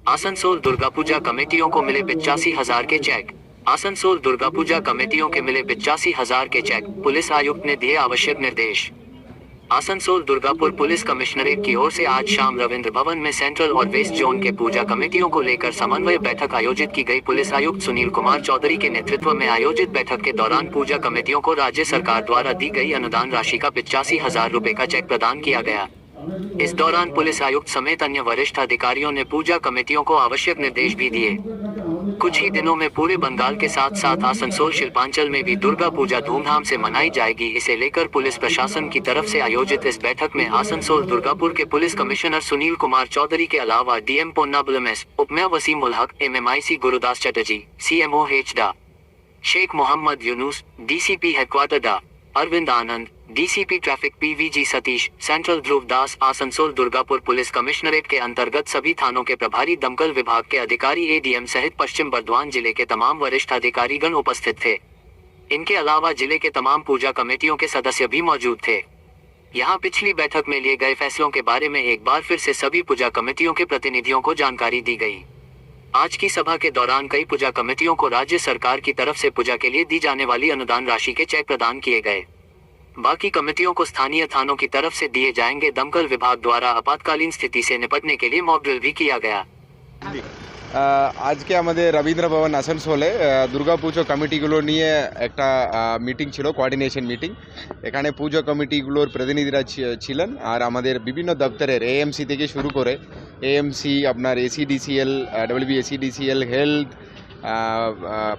आसनसोल दुर्गा पूजा कमेटियों को मिले 85,000 के चेक। आसनसोल दुर्गा पूजा कमेटियों के मिले 85,000 के चेक, पुलिस आयुक्त ने दिए आवश्यक निर्देश। आसनसोल दुर्गापुर पुलिस कमिश्नरेट की ओर से आज शाम रविंद्र भवन में सेंट्रल और वेस्ट जोन के पूजा कमेटियों को लेकर समन्वय बैठक आयोजित की गई। पुलिस आयुक्त सुनील कुमार चौधरी के नेतृत्व में आयोजित बैठक के दौरान पूजा कमेटियों को राज्य सरकार द्वारा दी गई अनुदान राशि का 85,000 रुपए का चेक प्रदान किया गया। इस दौरान पुलिस आयुक्त समेत अन्य वरिष्ठ अधिकारियों ने पूजा कमेटियों को आवश्यक निर्देश भी दिए। कुछ ही दिनों में पूरे बंगाल के साथ साथ आसनसोल शिल्पांचल में भी दुर्गा पूजा धूमधाम से मनाई जाएगी। इसे लेकर पुलिस प्रशासन की तरफ से आयोजित इस बैठक में आसनसोल दुर्गापुर के पुलिस कमिश्नर सुनील कुमार चौधरी के अलावा डीएम पोन्नाबलम एस, उपमेयर वसीम उल हक, एमएमआईसी गुरुदास चटर्जी, सीएमओ हेचडा शेख मोहम्मद यूनुस, डीसीपी हेडक्वार्टर डा Arvind Anand, DCP traffic PVG Satish, central Dhruv Das, Asansol Durgapur police commissionerate के अंतर्गत सभी थानों के प्रभारी, दमकल विभाग के अधिकारी, एडीएम सहित पश्चिम बर्धमान जिले के तमाम वरिष्ठ अधिकारीगण उपस्थित थे। इनके अलावा जिले के तमाम पूजा कमेटियों के सदस्य भी मौजूद थे। यहाँ पिछली बैठक में लिए गए फैसलों के बारे में एक बार फिर से सभी पूजा कमेटियों के प्रतिनिधियों को जानकारी दी गई। आज की सभा के दौरान कई पूजा कमेटियों को राज्य सरकार की तरफ से पूजा के लिए दी जाने वाली अनुदान राशि के चेक प्रदान किए गए। बाकी कमेटियों को स्थानीय थानों की तरफ से दिए जाएंगे। दमकल विभाग द्वारा आपातकालीन स्थिति से निपटने के लिए मॉक ड्रिल भी किया गया। आज के हमारे रविंद्र भवन आसनसोले दुर्गा पूजा कमिटीगुलो निये एकटा मीटिंग छिलो, कोऑर्डिनेशन मीटिंग। एखाने पूजा कमिटीगुलोर प्रतिनिधिरा छिलेन और आमादेर विभिन्न दफ्तरेर एएमसी থেকে শুরু করে एएमसी আপনার ACDCL, WBACDCL, health,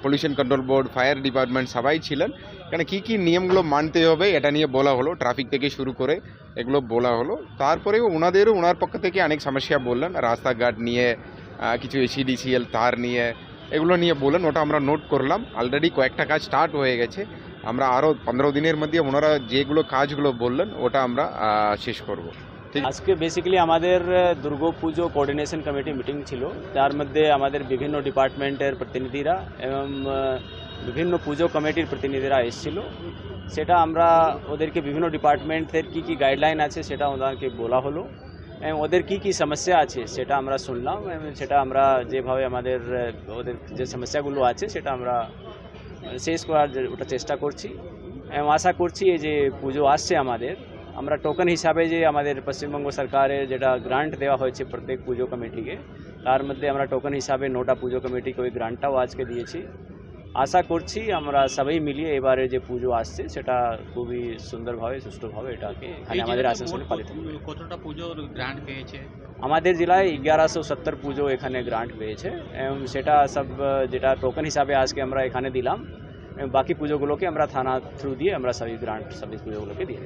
pollution control board, fire department सबाई छिलेन। এখানে কি কি নিয়মগুলো মানতে হবে এটা নিয়ে বলা হলো, ট্রাফিক থেকে শুরু করে এগুলো বলা হলো। তারপরে ওনার পক্ষ থেকে অনেক সমস্যা বললেন, রাস্তাঘাট নিয়ে কিছু এসিডিসিএল তার নিয়ে এগুলো নিয়ে বলেন। ওটা আমরা নোট করলাম। অলরেডি কয়েকটা কাজ স্টার্ট হয়ে গেছে। আমরা আরও 15 দিনের মধ্যে ওনারা যেগুলো কাজগুলো বললেন ওটা আমরা শেষ করব। আজকে বেসিক্যালি আমাদের দুর্গা পুজো কোঅর্ডিনেশন কমিটি মিটিং ছিল। তার মধ্যে আমাদের বিভিন্ন ডিপার্টমেন্টের প্রতিনিধিরা এবং বিভিন্ন পুজো কমিটির প্রতিনিধিরা এসেছিল। সেটা আমরা ওদেরকে বিভিন্ন ডিপার্টমেন্টের কি গাইডলাইন আছে সেটা ওদেরকে বলা হলো এবং ওদের কি সমস্যা আছে সেটা আমরা শুনলাম এবং সেটা আমরা যেভাবে আমাদের ওদের যে সমস্যাগুলো আছে সেটা আমরা শেষ করার ওটা চেষ্টা করছি এবং আশা করছি এই যে পুজো আসছে আমরা টোকেন হিসাবে যে আমাদের পশ্চিমবঙ্গ সরকারের যেটা গ্রান্ট দেওয়া হয়েছে প্রত্যেক পুজো কমিটিকে, তার মধ্যে আমরা টোকেন হিসাবে 9টা পুজো কমিটিকে ওই গ্রান্টটাও আজকে দিয়েছি। আশা করছি আমরা সবাই মিলিয়ে এবারে যে পুজো আসছে সেটা খুবই সুন্দরভাবে সুষ্ঠুভাবে এটাকে এখানে আমাদের আসানসোলে পালিত হবে। কতটা পুজোর গ্রান্ট পেয়েছে? আমাদের জেলায় 1170 পুজো এখানে গ্রান্ট পেয়েছে এবং সেটা সব যেটা টোকেন হিসাবে আজকে আমরা এখানে দিলাম এবং বাকি পুজোগুলোকে আমরা থানা থ্রু দিয়ে আমরা সবই গ্রান্ট সব পুজোগুলোকে দিয়ে